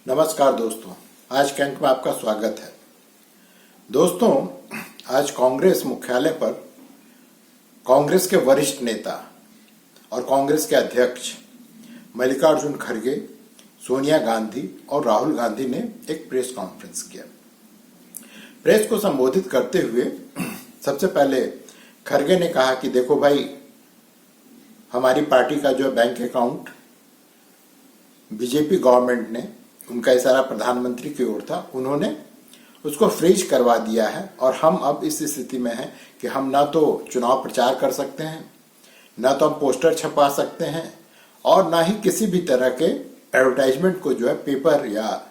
नमस्कार दोस्तों, आज के अंक में आपका स्वागत है। दोस्तों, आज कांग्रेस मुख्यालय पर कांग्रेस के वरिष्ठ नेता और कांग्रेस के अध्यक्ष मल्लिकार्जुन खड़गे, सोनिया गांधी और राहुल गांधी ने एक प्रेस कॉन्फ्रेंस किया। प्रेस को संबोधित करते हुए सबसे पहले खड़गे ने कहा कि देखो भाई, हमारी पार्टी का जो बैंक अकाउंट बीजेपी गवर्नमेंट ने, उनका इशारा प्रधानमंत्री की ओर था, उन्होंने उसको फ्रीज करवा दिया है और हम अब इस स्थिति में हैं कि हम ना तो चुनाव प्रचार कर सकते हैं, ना तो हम पोस्टर छपा सकते हैं और ना ही किसी भी तरह के एडवर्टाइजमेंट को जो है पेपर या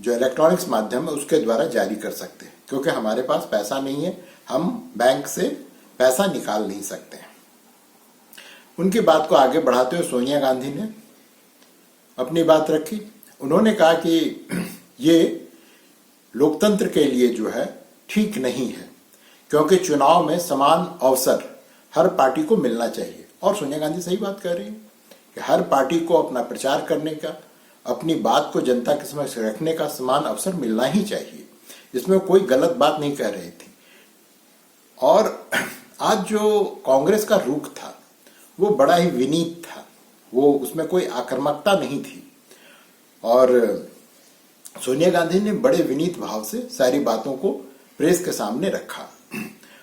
जो इलेक्ट्रॉनिक्स माध्यम है उसके द्वारा जारी कर सकते हैं, क्योंकि हमारे पास पैसा नहीं है, हम बैंक से पैसा निकाल नहीं सकते हैं। उनकी बात को आगे बढ़ाते हुए सोनिया गांधी ने अपनी बात रखी। उन्होंने कहा कि ये लोकतंत्र के लिए जो है ठीक नहीं है, क्योंकि चुनाव में समान अवसर हर पार्टी को मिलना चाहिए। और सोनिया गांधी सही बात कर रही है कि हर पार्टी को अपना प्रचार करने का, अपनी बात को जनता के समक्ष रखने का समान अवसर मिलना ही चाहिए। इसमें कोई गलत बात नहीं कह रही थी। और आज जो कांग्रेस का रुख था वो बड़ा ही विनीत था, वो उसमें कोई आक्रामकता नहीं थी और सोनिया गांधी ने बड़े विनीत भाव से सारी बातों को प्रेस के सामने रखा।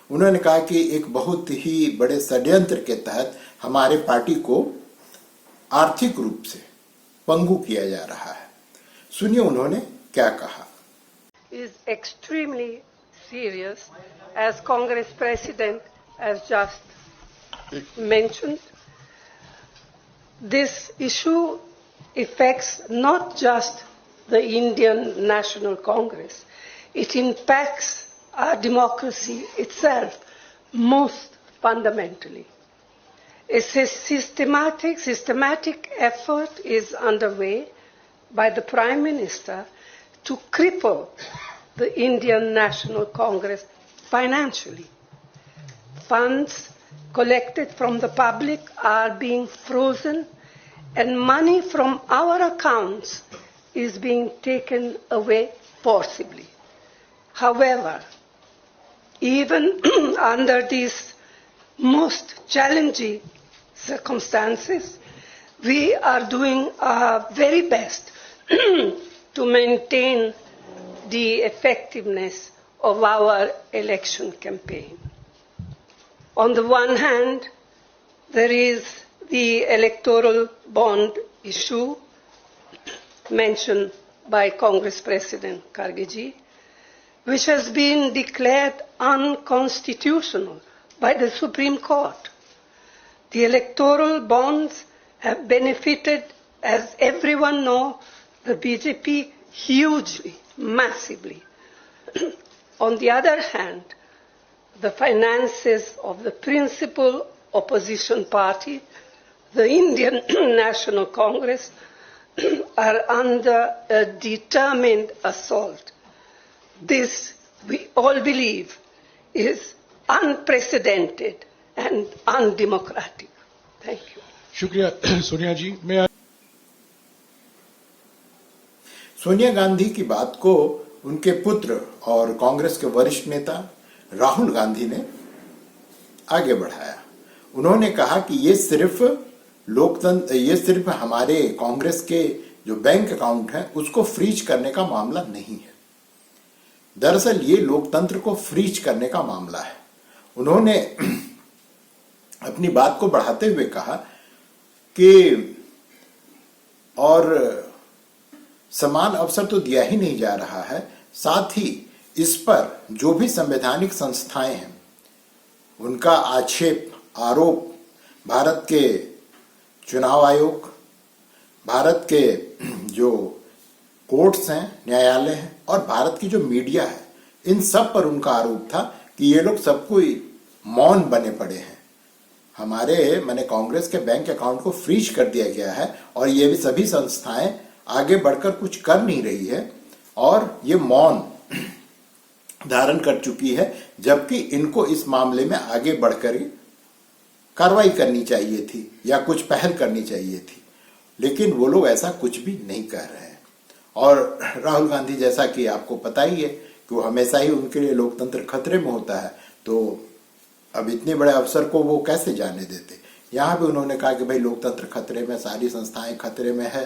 उन्होंने कहा कि एक बहुत ही बड़े षड्यंत्र के तहत हमारे पार्टी को आर्थिक रूप से पंगु किया जा रहा है। सुनिए उन्होंने क्या कहा। Is extremely serious, as Congress President has just mentioned. This issue affects not just the Indian National Congress, it impacts our democracy itself most fundamentally. A systematic effort is underway by the Prime Minister to cripple the Indian National Congress financially. Funds collected from the public are being frozen and money from our accounts is being taken away forcibly. However, even under these most challenging circumstances, we are doing our very best to maintain the effectiveness of our election campaign. On the one hand, there is the electoral bond issue mentioned by Congress President Kharge, which has been declared unconstitutional by the Supreme Court. The electoral bonds have benefited, as everyone knows, the BJP hugely, massively. On the other hand, the finances of the principal opposition party, the Indian National Congress, are under a determined assault. This, we all believe, is unprecedented and undemocratic. Thank you. शुक्रिया सोनिया जी। सोनिया गांधी की बात को उनके पुत्र और कांग्रेस के वरिष्ठ नेता राहुल गांधी ने आगे बढ़ाया। उन्होंने कहा कि ये सिर्फ हमारे कांग्रेस के जो बैंक अकाउंट है उसको फ्रीज करने का मामला नहीं है। दरअसल ये लोकतंत्र को फ्रीज करने का मामला है। उन्होंने अपनी बात को बढ़ाते हुए कहा कि और समान अवसर तो दिया ही नहीं जा रहा है, साथ ही इस पर जो भी संवैधानिक संस्थाएं हैं उनका आक्षेप, आरोप भारत के चुनाव आयोग, भारत के जो कोर्ट्स हैं, न्यायालय हैं और भारत की जो मीडिया है, इन सब पर उनका आरोप था कि ये लोग सब कोई मौन बने पड़े हैं। हमारे माने कांग्रेस के बैंक अकाउंट को फ्रीज कर दिया गया है और ये भी सभी संस्थाएं आगे बढ़कर कुछ कर नहीं रही है और ये मौन धारण कर चुकी है, जबकि इनको इस मामले में आगे बढ़कर कार्रवाई करनी चाहिए थी या कुछ पहल करनी चाहिए थी, लेकिन वो लोग ऐसा कुछ भी नहीं कर रहे हैं। और राहुल गांधी, जैसा कि आपको पता ही है कि वो हमेशा ही उनके लिए लोकतंत्र खतरे में होता है, तो अब इतने बड़े अवसर को वो कैसे जाने देते। यहाँ भी उन्होंने कहा कि भाई लोकतंत्र खतरे में, सारी संस्थाएं खतरे में है,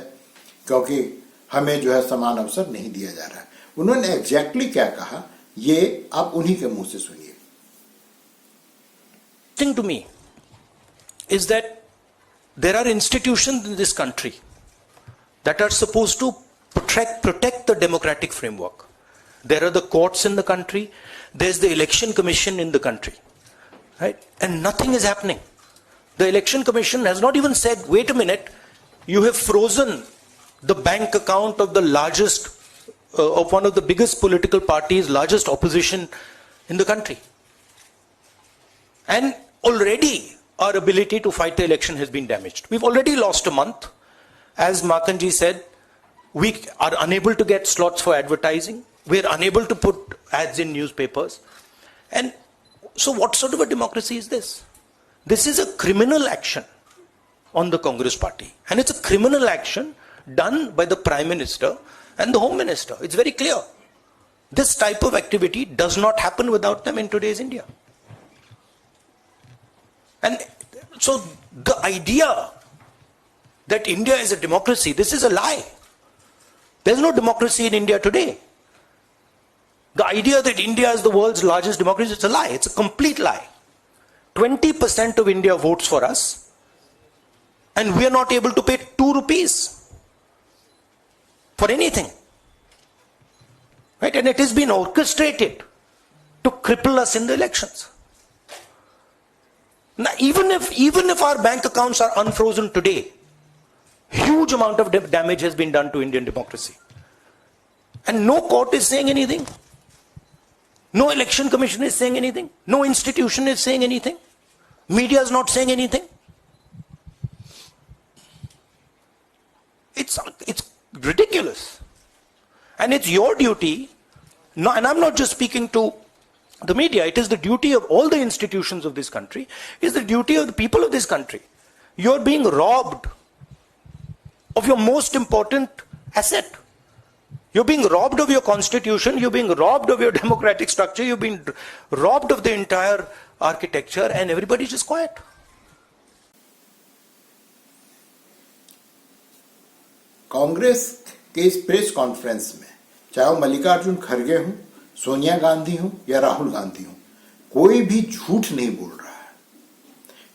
क्योंकि हमें जो है समान अवसर नहीं दिया जा रहा है। उन्होंने एग्जैक्टली क्या कहा, ये आप उन्हीं के मुंह से सुनिए। Thing to me is that there are institutions in this country that are supposed to protect the democratic framework. There are the courts in the country, there's the election commission in the country, right? And nothing is happening. The election commission has not even said, wait a minute, you have frozen the bank account of the largest, of one of the biggest political parties, largest opposition in the country. And already our ability to fight the election has been damaged. We've already lost a month. As Makanji said, we are unable to get slots for advertising. We are unable to put ads in newspapers. And so what sort of a democracy is this? This is a criminal action on the Congress party. And it's a criminal action done by the Prime Minister and the Home Minister. It's very clear. This type of activity does not happen without them in today's India. And so the idea that India is a democracy, this is a lie. There's no democracy in India today. The idea that India is the world's largest democracy, it's a lie. It's a complete lie. 20% of India votes for us, and we are not able to pay 2 rupees for anything. Right? And it has been orchestrated to cripple us in the elections. Now, even if our bank accounts are unfrozen today, huge amount of damage has been done to Indian democracy. And no court is saying anything. No election commission is saying anything. No institution is saying anything. Media is not saying anything. It's ridiculous. And it's your duty, no, and I'm not just speaking to the media, it is the duty of all the institutions of this country, it's the duty of the people of this country. You're being robbed of your most important asset. You're being robbed of your constitution, you're being robbed of your democratic structure, you've been robbed of the entire architecture, and everybody's just quiet. Congress के इस press conference में, चाहे वो मल्लिकार्जुन खड़गे हूं, सोनिया गांधी हूं या राहुल गांधी हूं, कोई भी झूठ नहीं बोल रहा है,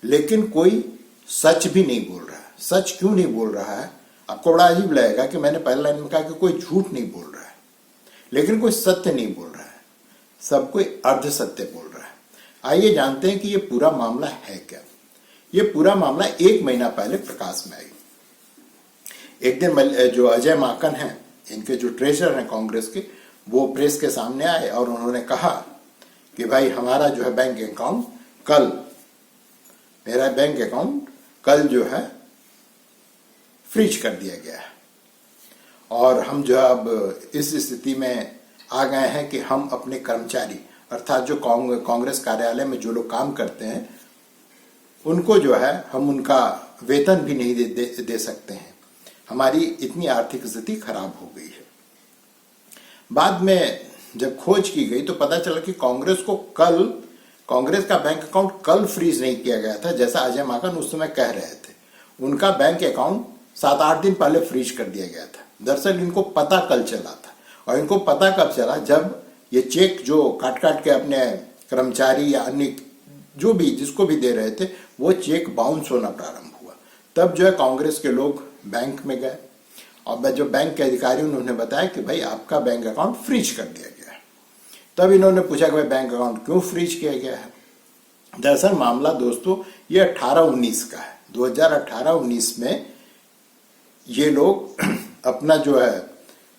लेकिन कोई सच भी नहीं बोल रहा है। सच क्यों नहीं बोल रहा है? आपको बड़ा अजीब लगेगा कि मैंने पहले लाइन में कहा कि कोई झूठ नहीं बोल रहा है, लेकिन कोई सत्य नहीं बोल रहा है, सब कोई अर्ध सत्य बोल रहा है। आइए जानते हैं कि ये पूरा मामला है क्या। ये पूरा मामला 1 महीना पहले प्रकाश में आई। एक दिन जो अजय माकन हैं, इनके जो ट्रेजरर हैं कांग्रेस के, वो प्रेस के सामने आए और उन्होंने कहा कि भाई हमारा जो है बैंक अकाउंट कल, मेरा बैंक अकाउंट कल जो है फ्रीज कर दिया गया है, और हम जो है अब इस स्थिति में आ गए हैं कि हम अपने कर्मचारी, अर्थात जो कांग्रेस कार्यालय में जो लोग काम करते हैं, उनको जो है हम उनका वेतन भी नहीं दे सकते हैं। हमारी इतनी आर्थिक स्थिति खराब हो गई है। बाद में जब खोज की गई तो पता चला कि कांग्रेस का बैंक अकाउंट कल फ्रीज नहीं किया गया था, जैसा अजय माकन उस समय कह रहे थे। उनका बैंक अकाउंट 7-8 दिन पहले फ्रीज कर दिया गया था। दरअसल इनको पता कल चला था, और इनको पता कब चला, जब ये चेक जो काट के अपने कर्मचारी या अन्य जो भी जिसको भी दे रहे थे, वो चेक बाउंस होना प्रारंभ हुआ। तब जो है कांग्रेस के लोग बैंक में गए, और जो बैंक के अधिकारी उन्होंने बताया कि भाई आपका बैंक अकाउंट फ्रीज कर दिया गया है। तब इन्होंने पूछा कि भाई बैंक अकाउंट क्यों फ्रीज किया गया है। दरअसल मामला दोस्तों ये 18-19 का है। 2018-19 में ये लोग अपना जो है,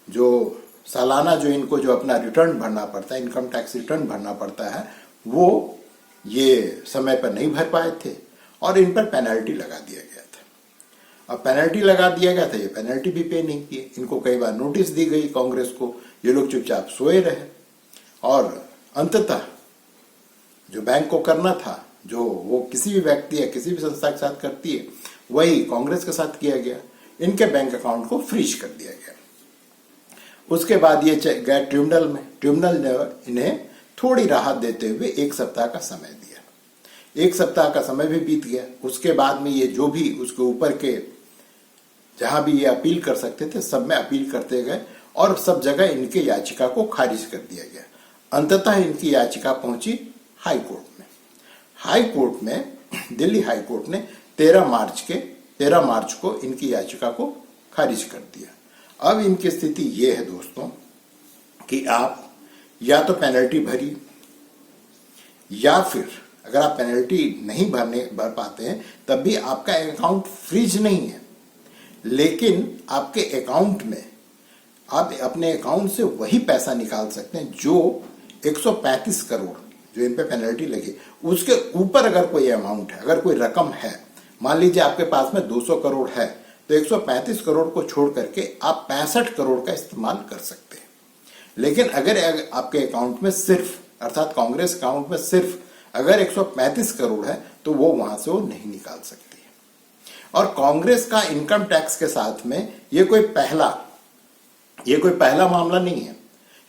जो सालाना जो इनको जो अपना रिटर्न भरना पड़ता है, इनकम टैक्स रिटर्न भरना पड़ता है, वो ये समय पर नहीं भर पाए थे और इन पर पेनल्टी लगा दिया गया था। अब पेनल्टी लगा दिया गया था, ये पेनल्टी भी पे नहीं किए। इनको कई बार नोटिस दी गई कांग्रेस को, ये लोग चुपचाप सोए रहे, और अंततः जो बैंक को करना था, जो वो किसी भी व्यक्ति या किसी भी संस्था के साथ करती है, वही कांग्रेस के साथ किया गया। इनके बैंक अकाउंट को फ्रीज कर दिया गया। उसके बाद ये गए ट्रिब्यूनल में। ट्रिब्यूनल ने इन्हें थोड़ी राहत देते हुए 1 सप्ताह का समय दिया। 1 सप्ताह का समय भी बीत गया। उसके बाद में ये जो भी उसके ऊपर के जहां भी ये अपील कर सकते थे सब में अपील करते गए और सब जगह इनके याचिका को खारिज कर दिया गया। अंततः इनकी याचिका पहुंची हाई कोर्ट में। हाई कोर्ट में, दिल्ली हाई कोर्ट ने 13 मार्च को इनकी याचिका को खारिज कर दिया। अब इनकी स्थिति ये है दोस्तों कि आप या तो पेनल्टी भरी, या फिर अगर आप पेनल्टी नहीं भर पाते हैं तब भी आपका अकाउंट फ्रीज नहीं है, लेकिन आपके अकाउंट में आप अपने अकाउंट से वही पैसा निकाल सकते हैं जो 135 करोड़ जो इन पे पेनल्टी लगी उसके ऊपर अगर कोई अमाउंट है, अगर कोई रकम है, मान लीजिए आपके पास में 200 करोड़ है तो 135 करोड़ को छोड़ करके आप 65 करोड़ का इस्तेमाल कर सकते हैं। लेकिन अगर आपके अकाउंट में सिर्फ, अर्थात कांग्रेस अकाउंट में सिर्फ अगर 135 करोड़ है तो वो वहां से वो नहीं निकाल सकती है। और कांग्रेस का इनकम टैक्स के साथ में ये कोई पहला मामला नहीं है।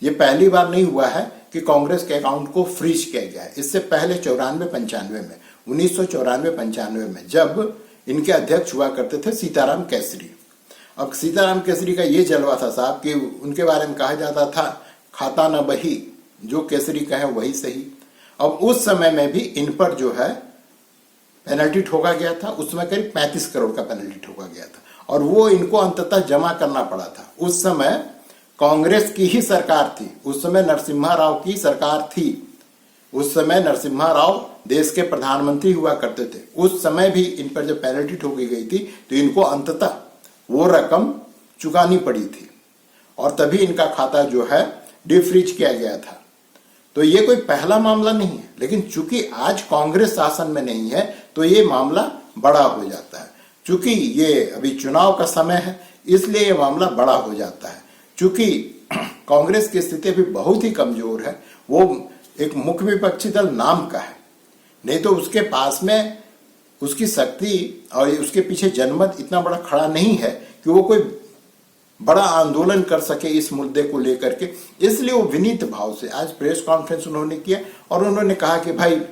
ये पहली बार नहीं हुआ है कि कांग्रेस के अकाउंट को फ्रीज किया गया है। इससे पहले 1994-95 में जब इनके अध्यक्ष हुआ करते थे सीताराम केसरी। अब सीताराम केसरी का ये जलवा था साहब कि उनके बारे में कहा जाता था खाता न बही, जो केसरी कहे वही सही। अब उस समय में भी इन पर जो है पेनल्टी ठोका गया था। उस समय करीब 35 करोड़ का पेनल्टी ठोका गया था और वो इनको अंततः जमा करना पड़ा था। उस समय कांग्रेस की ही सरकार थी, उस समय नरसिम्हा राव की सरकार थी। उस समय नरसिम्हा राव देश के प्रधानमंत्री हुआ करते थे। उस समय भी इन पर जब पेनल्टी ठोकी गई थी तो इनको अंततः वो रकम चुकानी पड़ी थी और तभी इनका खाता जो है डिफ्रीज किया गया था। तो ये कोई पहला मामला नहीं है, लेकिन चूंकि आज कांग्रेस शासन में नहीं है तो ये मामला बड़ा हो जाता है। चूंकि ये अभी चुनाव का समय है इसलिए ये मामला बड़ा हो जाता है। चूंकि कांग्रेस की स्थिति अभी बहुत ही कमजोर है, वो एक मुख्य विपक्षी दल नाम का है, नहीं तो उसके पास में उसकी शक्ति और उसके पीछे जनमत इतना बड़ा खड़ा नहीं है कि वो कोई बड़ा आंदोलन कर सके इस मुद्दे को लेकर के। इसलिए वो विनीत भाव से आज प्रेस कॉन्फ्रेंस उन्होंने किया और उन्होंने कहा कि भाई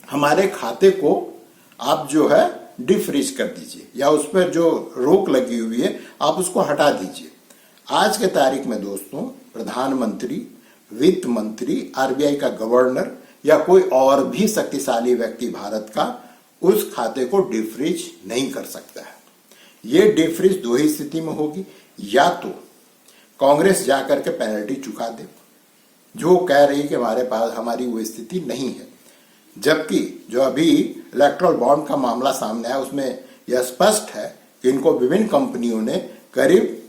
हमारे खाते को आप जो है डिफ्रीज कर दीजिए या उस पर जो रोक लगी हुई है आप उसको हटा दीजिए। आज के तारीख में दोस्तों प्रधानमंत्री, वित्त मंत्री, आरबीआई का गवर्नर या कोई और भी शक्तिशाली व्यक्ति भारत का उस खाते को डिफ्रीज नहीं कर सकता है। ये डिफ्रीज दो ही स्थिति में होगी, या तो कांग्रेस जाकर के पेनल्टी चुका दे, जो कह रही है कि हमारे पास हमारी वो स्थिति नहीं है, जबकि जो अभी इलेक्ट्रल बॉन्ड का मामला सामने आया उसमें यह स्पष्ट है कि इनको विभिन्न कंपनियों ने करीब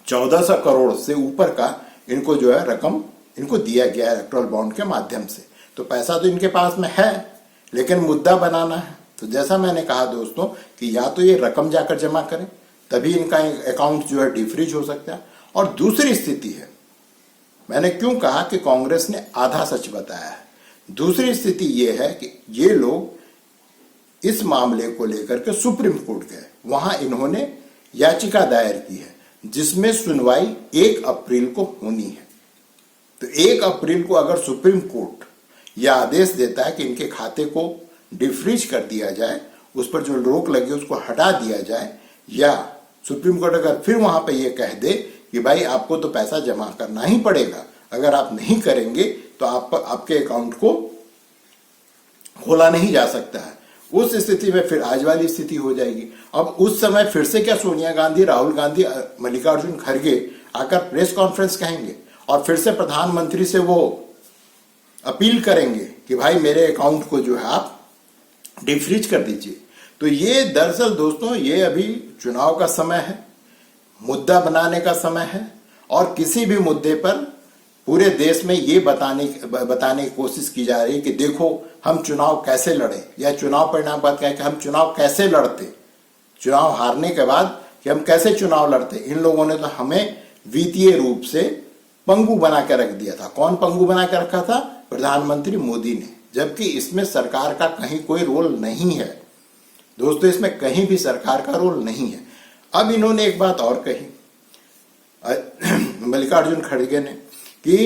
1400 करोड़ से ऊपर का इनको जो है रकम इनको दिया गया है इलेक्ट्रल बॉन्ड के माध्यम से। तो पैसा तो इनके पास में है लेकिन मुद्दा बनाना है। तो जैसा मैंने कहा दोस्तों कि या तो ये रकम जाकर जमा करें तभी इनका अकाउंट जो है डिफ्रीज हो सकता है। और दूसरी स्थिति है, मैंने क्यों कहा कि कांग्रेस ने आधा सच बताया है, दूसरी स्थिति ये है कि ये लोग इस मामले को लेकर के सुप्रीम कोर्ट गए, वहां इन्होंने याचिका दायर की है जिसमें सुनवाई 1 अप्रैल को होनी है। तो 1 अप्रैल को अगर सुप्रीम कोर्ट यह आदेश देता है कि इनके खाते को डिफ्रीज कर दिया जाए, उस पर जो रोक लगी उसको हटा दिया जाए, या सुप्रीम कोर्ट अगर फिर वहां पे ये कह दे कि भाई आपको तो पैसा जमा करना ही पड़ेगा, अगर आप नहीं करेंगे तो आपके अकाउंट को खोला नहीं जा सकता है, उस स्थिति में फिर आज वाली स्थिति हो जाएगी। अब उस समय फिर से क्या सोनिया गांधी, राहुल गांधी, मल्लिकार्जुन खड़गे आकर प्रेस कॉन्फ्रेंस कहेंगे और फिर से प्रधानमंत्री से वो अपील करेंगे कि भाई मेरे अकाउंट को जो है आप डिफ्रीज कर दीजिए। तो ये दरअसल दोस्तों ये अभी चुनाव का समय है, मुद्दा बनाने का समय है और किसी भी मुद्दे पर पूरे देश में ये बताने की कोशिश की जा रही है कि देखो हम चुनाव कैसे लड़े, या चुनाव परिणाम बाद कहें कि हम चुनाव कैसे लड़ते, चुनाव हारने के बाद कि हम कैसे चुनाव लड़ते। इन लोगों ने तो हमें वित्तीय रूप से पंगु बना के रख दिया था। कौन पंगु बना के रखा था? प्रधानमंत्री मोदी ने, जबकि इसमें सरकार का कहीं कोई रोल नहीं है दोस्तों, इसमें कहीं भी सरकार का रोल नहीं है। अब इन्होंने एक बात और कही, मल्लिकार्जुन खड़गे ने कि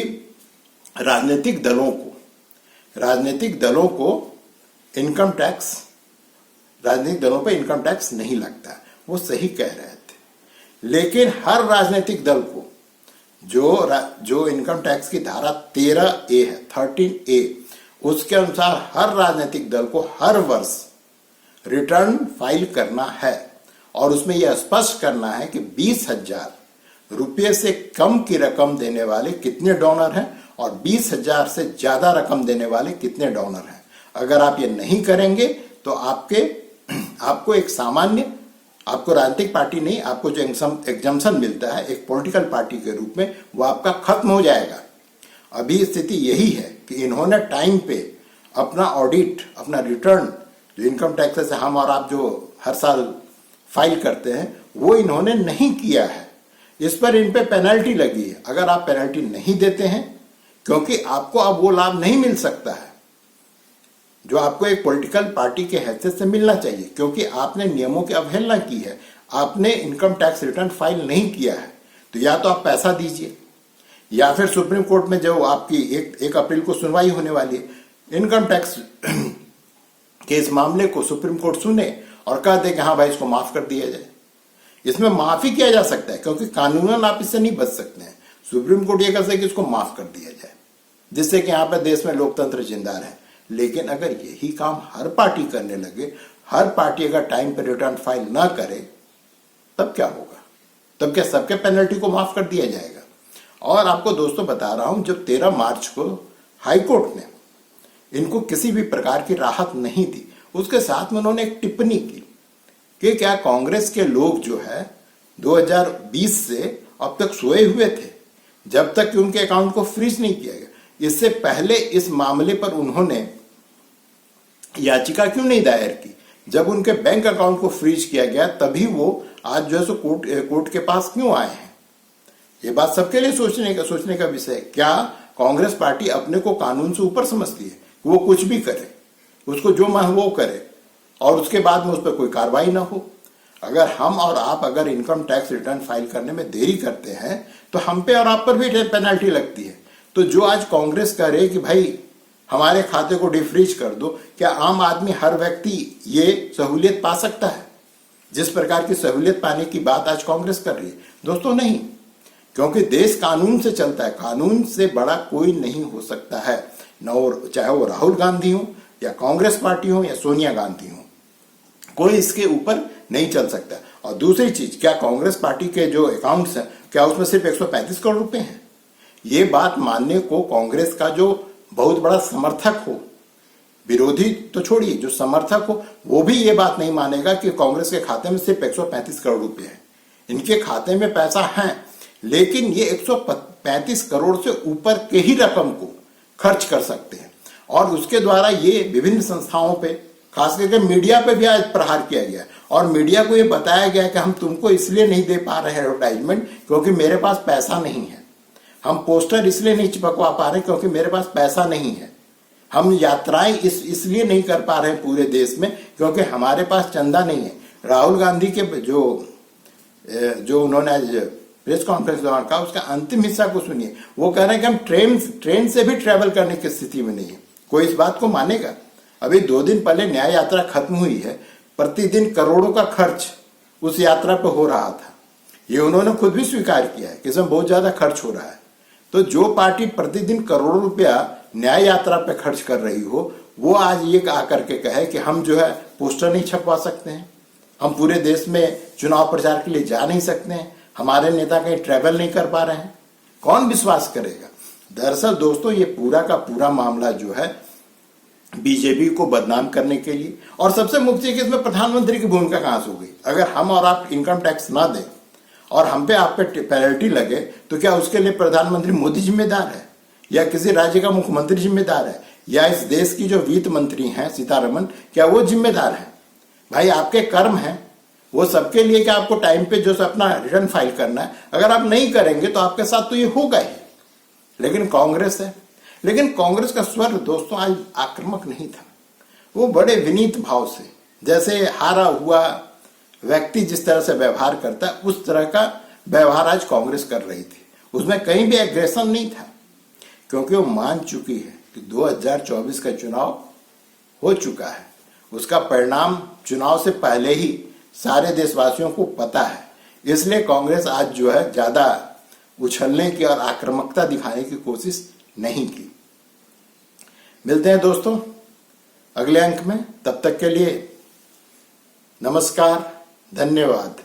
राजनीतिक दलों को इनकम टैक्स, राजनीतिक दलों पर इनकम टैक्स नहीं लगता, वो सही कह रहे थे। लेकिन हर राजनीतिक दल को जो इनकम टैक्स की धारा 13A है, 13A, उसके अनुसार हर राजनीतिक दल को हर वर्ष रिटर्न फाइल करना है और उसमें यह स्पष्ट करना है कि 20,000 रुपये से कम की रकम देने वाले कितने डोनर हैं और 20,000 से ज्यादा रकम देने वाले कितने डोनर हैं। अगर आप ये नहीं करेंगे तो आपको एक सामान्य, आपको राजनीतिक पार्टी नहीं, आपको जो एग्जम्पशन मिलता है एक पॉलिटिकल पार्टी के रूप में, वो आपका खत्म हो जाएगा। अभी स्थिति यही है कि इन्होंने टाइम पे अपना ऑडिट, अपना रिटर्न, जो इनकम टैक्स से हम और आप जो हर साल फाइल करते हैं, वो इन्होंने नहीं किया है। इस पर इन पे पेनल्टी लगी है। अगर आप पेनल्टी नहीं देते हैं, क्योंकि आपको अब वो लाभ नहीं मिल सकता है जो आपको एक पॉलिटिकल पार्टी के हैसियत से मिलना चाहिए, क्योंकि आपने नियमों की अवहेलना की है, आपने इनकम टैक्स रिटर्न फाइल नहीं किया है। तो या तो आप पैसा दीजिए, या फिर सुप्रीम कोर्ट में जो आपकी 1 अप्रैल को सुनवाई होने वाली है, इनकम टैक्स के इस मामले को सुप्रीम कोर्ट सुने और कह दे कि हाँ भाई इसको माफ कर दिया जाए। इसमें माफी किया जा सकता है, क्योंकि कानूनन आप इससे नहीं बच सकते हैं। सुप्रीम कोर्ट ये कह सकता है कि इसको माफ कर दिया जाए, जिससे कि यहाँ पर देश में लोकतंत्र जिंदा रहे। लेकिन अगर यही काम हर पार्टी करने लगे, हर पार्टी अगर टाइम पर रिटर्न फाइल ना करे, तब क्या होगा? तब क्या सबके पेनल्टी को माफ कर दिया जाएगा? और आपको दोस्तों बता रहा हूं, जब 13 मार्च को हाईकोर्ट ने इनको किसी भी प्रकार की राहत नहीं दी, उसके साथ में उन्होंने एक टिप्पणी की कि क्या कांग्रेस के लोग जो है 2020 से अब तक सोए हुए थे, जब तक कि उनके अकाउंट को फ्रीज नहीं किया गया। इससे पहले इस मामले पर उन्होंने याचिका क्यों नहीं दायर की? जब उनके बैंक अकाउंट को फ्रीज किया गया, तभी वो आज जो है सो कोर्ट के पास क्यों आए हैं? ये बात सबके लिए सोचने का विषय है। क्या कांग्रेस पार्टी अपने को कानून से ऊपर समझती है? वो कुछ भी करे, उसको जो मन वो करे और उसके बाद में उस पर कोई कार्रवाई ना हो। अगर हम और आप अगर इनकम टैक्स रिटर्न फाइल करने में देरी करते हैं तो हम पे और आप पर भी पेनल्टी लगती है। तो जो आज कांग्रेस कह रही है कि भाई हमारे खाते को डिफ्रीज कर दो, क्या आम आदमी, हर व्यक्ति ये सहूलियत पा सकता है? जिस प्रकार की सहूलियत पाने की बात आज कांग्रेस कर रही है, दोस्तों नहीं, क्योंकि देश कानून से चलता है। कानून से बड़ा कोई नहीं हो सकता है, चाहे वो राहुल गांधी हो या कांग्रेस पार्टी हो या सोनिया गांधी हो, कोई इसके ऊपर नहीं चल सकता। और दूसरी चीज, क्या कांग्रेस पार्टी के जो अकाउंट्स हैं, क्या उसमें सिर्फ 135 करोड़ रुपए हैं? ये बात मानने को कांग्रेस का जो बहुत बड़ा समर्थक हो, विरोधी तो छोड़िए, जो समर्थक हो वो भी ये बात नहीं मानेगा कि कांग्रेस के खाते में सिर्फ 135 करोड़ रुपए हैं। इनके खाते में पैसा है, लेकिन ये 135 करोड़ से ऊपर के ही रकम को खर्च कर सकते हैं। और उसके द्वारा ये विभिन्न संस्थाओं पे, खास करके मीडिया पे भी आज प्रहार किया गया और मीडिया को ये बताया गया कि हम तुमको इसलिए नहीं दे पा रहे हैं एडवर्टाइजमेंट क्योंकि मेरे पास पैसा नहीं है, हम पोस्टर इसलिए नहीं चिपकवा पा रहे क्योंकि मेरे पास पैसा नहीं है, हम यात्राएं इसलिए नहीं कर पा रहे हैं पूरे देश में क्योंकि हमारे पास चंदा नहीं है। राहुल गांधी के जो उन्होंने आज प्रेस कॉन्फ्रेंस दौरान कहा, उसका अंतिम हिस्सा को सुनिए। वो कह रहे हैं कि हम ट्रेन से भी ट्रेवल करने की स्थिति में नहीं है। कोई इस बात को मानेगा? अभी 2 दिन पहले न्याय यात्रा खत्म हुई है, प्रतिदिन करोड़ों का खर्च उस यात्रा पर हो रहा था। ये उन्होंने खुद भी स्वीकार किया है कि इसमें बहुत ज्यादा खर्च हो रहा है। तो जो पार्टी प्रतिदिन करोड़ों रुपया न्याय यात्रा पे खर्च कर रही हो, वो आज ये आकर के कहे कि हम जो है पोस्टर नहीं छपवा सकते हैं, हम पूरे देश में चुनाव प्रचार के लिए जा नहीं सकते हैं, हमारे नेता कहीं ट्रैवल नहीं कर पा रहे हैं, कौन विश्वास करेगा? दरअसल दोस्तों, ये पूरा का पूरा मामला जो है बीजेपी को बदनाम करने के लिए, और सबसे मुख्य कि इसमें प्रधानमंत्री की भूमिका कहां से हो गई? अगर हम और आप इनकम टैक्स ना दें और हम पे आप पे पेनल्टी लगे तो क्या उसके लिए प्रधानमंत्री मोदी जिम्मेदार है या किसी राज्य का मुख्यमंत्री जिम्मेदार है या इस देश की जो वित्त मंत्री हैं सीतारमण, क्या वो जिम्मेदार है? भाई आपके कर्म हैं, वो सबके लिए कि आपको टाइम पे जो अपना रिटर्न फाइल करना है। अगर आप नहीं करेंगे तो आपके साथ तो ये होगा ही। लेकिन कांग्रेस है, लेकिन कांग्रेस का स्वर दोस्तों आज आक्रामक नहीं था। वो बड़े विनीत भाव से, जैसे हारा हुआ व्यक्ति जिस तरह से व्यवहार करता है उस तरह का व्यवहार आज कांग्रेस कर रही थी। उसमें कहीं भी एग्रेशन नहीं था, क्योंकि वो मान चुकी है कि 2024 का चुनाव हो चुका है। उसका परिणाम चुनाव से पहले ही सारे देशवासियों को पता है। इसलिए कांग्रेस आज जो है ज्यादा उछलने की और आक्रामकता दिखाने की कोशिश नहीं की। मिलते हैं दोस्तों अगले अंक में, तब तक के लिए नमस्कार, धन्यवाद।